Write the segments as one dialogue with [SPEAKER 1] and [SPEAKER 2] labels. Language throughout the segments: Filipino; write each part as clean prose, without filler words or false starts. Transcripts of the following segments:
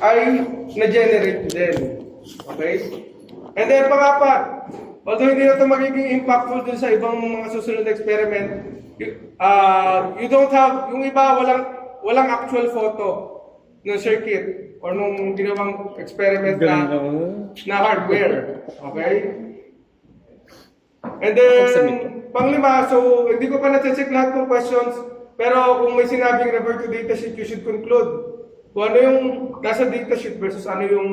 [SPEAKER 1] ay na-generate din. Okay? And then pang-apat, although hindi na ito magiging impactful dun sa ibang mga susunod na experiment, you don't have, yung iba walang actual photo ng circuit or nung ginawang experiment na hardware. Okay? And then, pang-lima, so hindi ko pa na-check lahat ng questions, pero kung may sinabing refer to datasheet, you should conclude kung ano yung nasa datasheet versus ano yung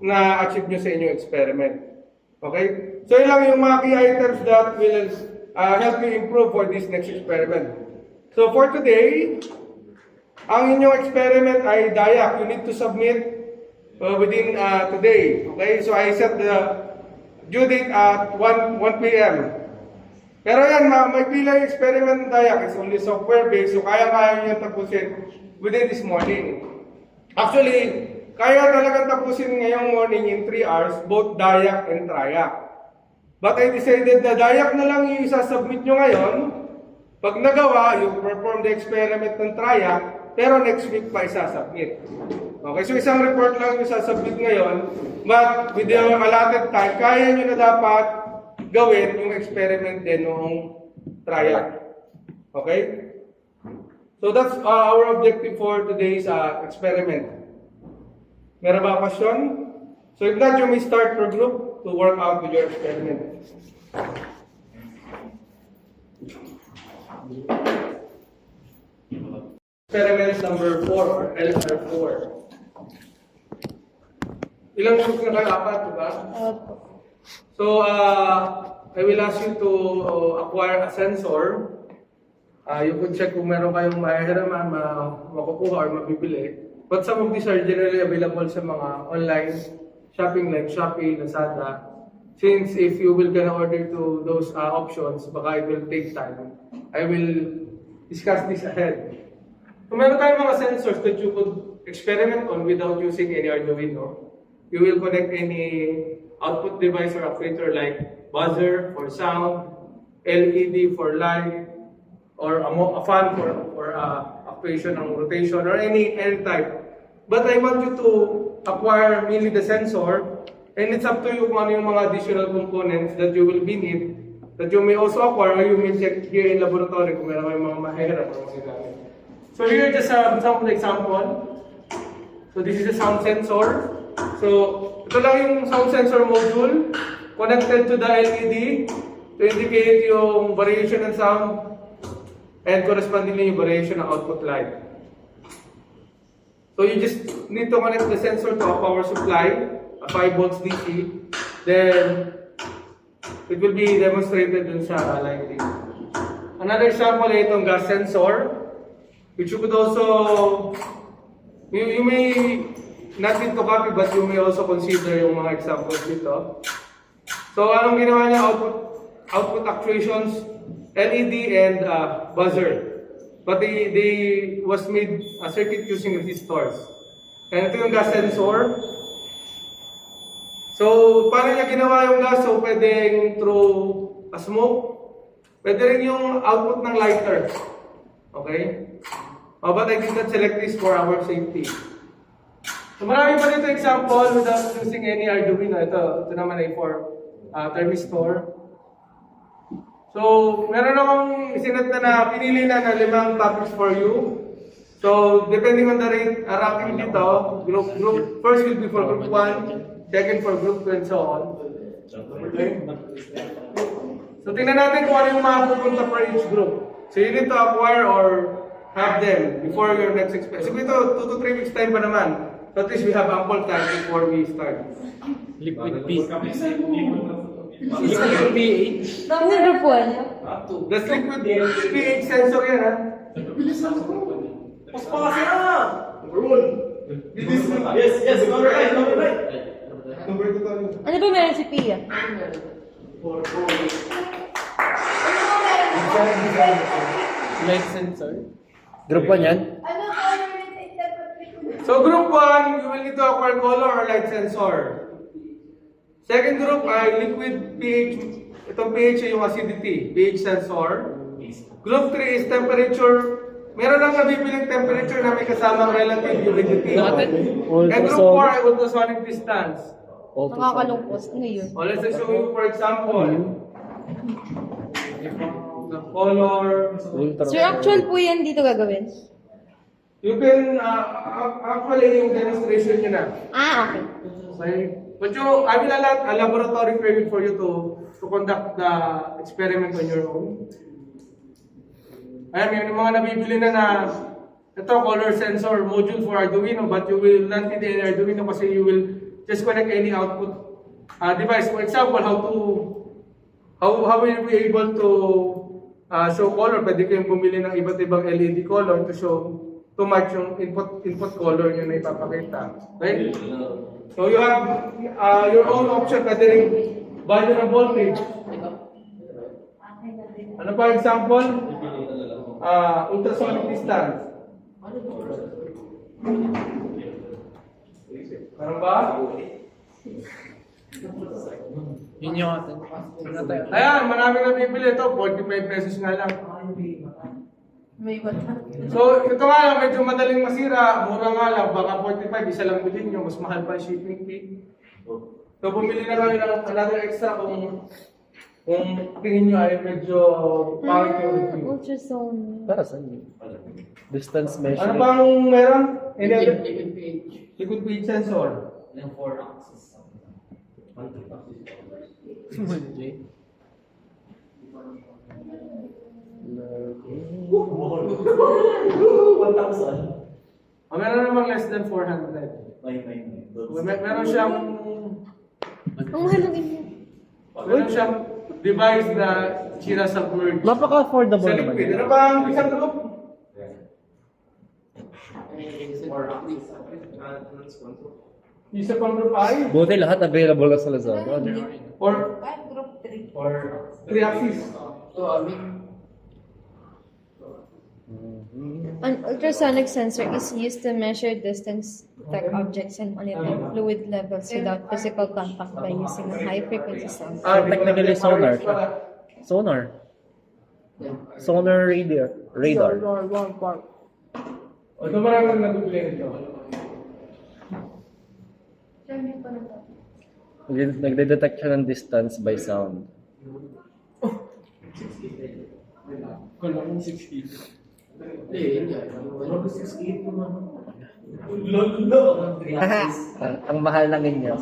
[SPEAKER 1] na-achieve nyo sa inyong experiment. Okay? So yun lang yung mga key items that will help you improve for this next experiment. So for today, ang inyong experiment ay DIAC. You need to submit within today. Okay? So I set the due date at 1 p.m. Pero yan, may pila yung experiment ng DIAC. It's only software-based, so kaya-kaya nyo tapusin within this morning. Actually, kaya talagang tapusin ngayong morning in 3 hours, both DIAC and TRIAC. But I decided na DIAC na lang yung isasubmit nyo ngayon. Pag nagawa, you perform the experiment ng TRIAC, pero next week pa isasubmit. Okay, so isang report lang yung isasubmit ngayon, but with the allotted time, kaya nyo na dapat gawin yung experiment din noong TRIAC. Okay? So that's our objective for today's experiment. Meron ba question? So if not, you may start your group to work out with your experiment. Experiment number 4 or LR4. Ilang group na kayo? 4, diba? So, I will ask you to acquire a sensor. You could check kung meron kayong mahihiraman, makukuha or mabibili. But some of these are generally available sa mga online shopping like Shopee, Lazada. Since if you will gonna order to those options, baka it will take time. I will discuss this ahead. Kung meron tayong mga sensors that you could experiment on without using any Arduino, you will connect any output device or actuator like buzzer for sound, LED for light, or a fan for actuation ng rotation or any type. But I want you to acquire mainly the sensor, and it's up to you kung ano yung mga additional components that you will be need, that you may also acquire or you may check here in laboratory kung meron kayong mga mahirap or mga gamit. So here just some example. So this is a sound sensor. So ito lang yung sound sensor module connected to the LED to indicate yung variation ng sound and correspondingly yung variation ng output light. So you just need to connect the sensor to a power supply, a 5 volts DC, then it will be demonstrated dun sa lighting. Another example ay itong gas sensor, which you could also, you may not need to copy, but you may also consider yung mga examples dito. So anong ginawa niya? Output actuations, LED and buzzer. But they was made a circuit using resistors. And ito yung gas sensor. So, paano niya ginawa yung gas? So, pwedeng through a smoke. Pwede rin yung output ng lighter. Okay? But I did not select this for our safety. So, marami pa dito example without using any Arduino. Ito naman ay for thermistor. So, meron akong isinet na pinili na 5 topics for you. So, depending on the ranking dito, group first will be for group 1, second for group 2, and so on. Okay? So, tingnan natin kung ano yung mga pupunta for each group. So, you need to acquire or have them before your next experiment. So, ito, 2 to 3 weeks time pa naman. So, at least we have ample time before we start.
[SPEAKER 2] Liquid pH.
[SPEAKER 3] Liquid pH.
[SPEAKER 4] Ano group 1?
[SPEAKER 1] That's liquid pH sensor yan, ha?
[SPEAKER 3] Mas pa kasi na!
[SPEAKER 1] Number 1.
[SPEAKER 3] Yes, number right.
[SPEAKER 1] Number 2 tayo.
[SPEAKER 4] Ano ba meron si Pia?
[SPEAKER 2] Light sensor. Group 1 yan?
[SPEAKER 1] So group 1, you will need to acquire color or light sensor. Second group ay liquid pH. Itong pH ay yung acidity, pH sensor. Group 3 is temperature meron lang nabibiling temperature na may kasamang relative humidity.
[SPEAKER 2] Bakit?
[SPEAKER 1] And group 4 ay ultrasonic distance.
[SPEAKER 4] Nakakalungkot. Ano yun?
[SPEAKER 1] O let's assume for example, the color,
[SPEAKER 4] Sir, actual po yan dito gagawin?
[SPEAKER 1] you can, actually yung demonstration nyo na.
[SPEAKER 4] Okay.
[SPEAKER 1] Okay? But I will allot a laboratory period for you to conduct the experiment on your own. Ayan, yung mga nabibili na ito, color sensor module for Arduino, but you will not need any Arduino kasi you will just connect any output device. For example, how will you be able to show color? Pwede kayong bumili ng iba't ibang LED color to match yung input color nyo na ipapakita. Right? So you have your own option, pwede rin value ng voltage. Ano pa example? Ultrasonic distance. Ano ba?
[SPEAKER 2] Yun yung atin.
[SPEAKER 1] Ayan, maraming nabibili ito. 45 pesos nga lang.
[SPEAKER 4] May bata.
[SPEAKER 1] So, ito nga lang, medyo madaling masira. Mura nga lang. Baka 45, isa lang bilhin nyo. Mas mahal pa yung shipping fee. So, bumili na kayo ng another extra kung tingin nyo ay medyo pangit yung review.
[SPEAKER 4] Ultrasound.
[SPEAKER 2] Para saan yun? Distance
[SPEAKER 1] Ano
[SPEAKER 2] measuring.
[SPEAKER 1] pang meron? Any other?
[SPEAKER 3] Liquid pH.
[SPEAKER 1] Liquid pH sensor.
[SPEAKER 3] Yung 4 axis.
[SPEAKER 1] Meron namang less than 400. Meron siyang
[SPEAKER 4] Ang mahal ng inyo.
[SPEAKER 1] meron siyang device na sinasubmerge
[SPEAKER 2] Napaka-affordable
[SPEAKER 1] sa
[SPEAKER 2] naman.
[SPEAKER 1] liquid.
[SPEAKER 2] yun.
[SPEAKER 1] Ano ba ang isang group? Isa pang group ay?
[SPEAKER 2] Buti lahat available na sa Lazada.
[SPEAKER 1] Or
[SPEAKER 4] Group 3.
[SPEAKER 1] 3 axis?
[SPEAKER 3] So, I mean,
[SPEAKER 4] An ultrasonic sensor is used to measure distance, detect objects, and monitor fluid levels without physical contact by using a high-frequency sound.
[SPEAKER 2] Technically sonar siya. Sonar. Sonar radar.
[SPEAKER 1] O, ito maraming nabibili nito.
[SPEAKER 2] Nagde-detect siya ng distance by sound.
[SPEAKER 1] Kung lang 60.
[SPEAKER 3] hindi. Ano 68 naman?
[SPEAKER 2] Ang mahal lang ninyo.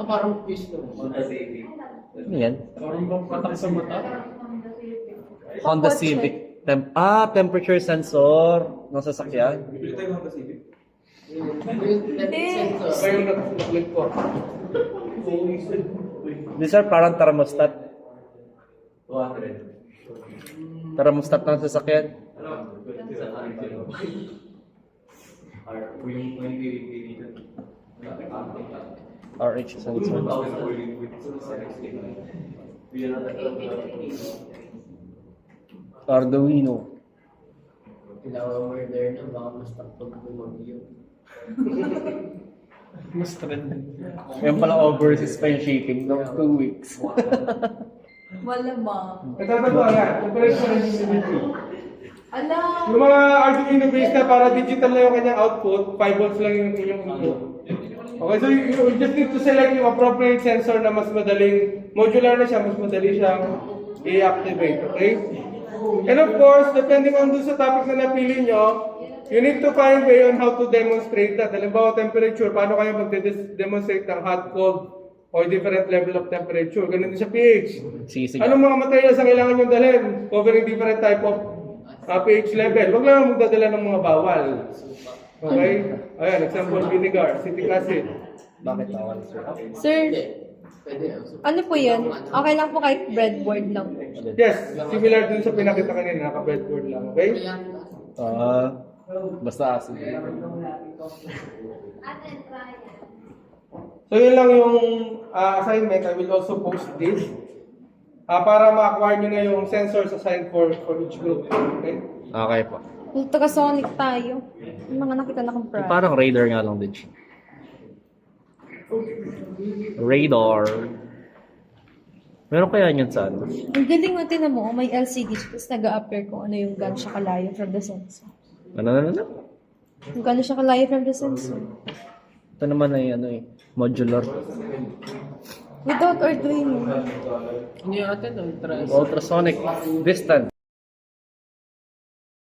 [SPEAKER 3] Parang fish to.
[SPEAKER 2] Ano yan?
[SPEAKER 1] Parang bang patak sa mata?
[SPEAKER 2] Honda Civic. Temperature sensor ng sasakyan.
[SPEAKER 1] Iba yung nakasulit ko.
[SPEAKER 2] These are parang thermostat. Thermostat ng sasakyan. RH sensor. Arduino.
[SPEAKER 3] Kailangan mo there na baka mas tapos bumagyo.
[SPEAKER 2] Mas trending. Ngayon pala overseas pa yung shipping ng 2 weeks.
[SPEAKER 4] Wala ba?
[SPEAKER 1] Ito ba yan? Temperature and humidity.
[SPEAKER 4] Alam!
[SPEAKER 1] Yung mga Arduino based na para digital na yung kanyang output, 5 volts lang yung inyong input. Okay, so you just need to select yung appropriate sensor na mas madaling, modular na siya, mas madali siyang i-activate, okay? And of course, depending on dun sa topic na napili nyo, you need to find way on how to demonstrate that. Halimbawa, temperature, paano kayo mag-demonstrate ng hot, cold, or different level of temperature. Ganun din sa pH.
[SPEAKER 2] Sisig.
[SPEAKER 1] Anong mga materials ang kailangan nyo dalhin? Covering different type of pH level. Huwag lang magdadala ng mga bawal. Okay? Ayan, example, vinegar, acetic acid.
[SPEAKER 2] Bakit tawag?
[SPEAKER 4] Sir,
[SPEAKER 3] Pwede.
[SPEAKER 4] ano po yun? Okay lang po kahit breadboard lang.
[SPEAKER 1] Yes, similar dun sa pinakita kanina, naka-breadboard lang. Okay?
[SPEAKER 2] Basta acid.
[SPEAKER 1] So yun lang yung assignment. I will also post this para ma-acquire nyo na yung sensors assigned for each group. Okay?
[SPEAKER 2] Okay po.
[SPEAKER 4] Ultrasonic tayo. Yung mga nakita na kong product.
[SPEAKER 2] Parang radar nga lang din siya. Radar. Meron kaya yun sa ano?
[SPEAKER 4] Ang galing mo, tinan mo, may LCD, tapos nag-a-appear kung ano yung gano'n siya kalayo from the sensor.
[SPEAKER 2] Ano?
[SPEAKER 4] Kung gano'n siya kalayo from the sensor.
[SPEAKER 2] Ito naman ay ano modular.
[SPEAKER 4] Without Arduino.
[SPEAKER 3] Hindi natin, ultra.
[SPEAKER 2] Ultrasonic distance.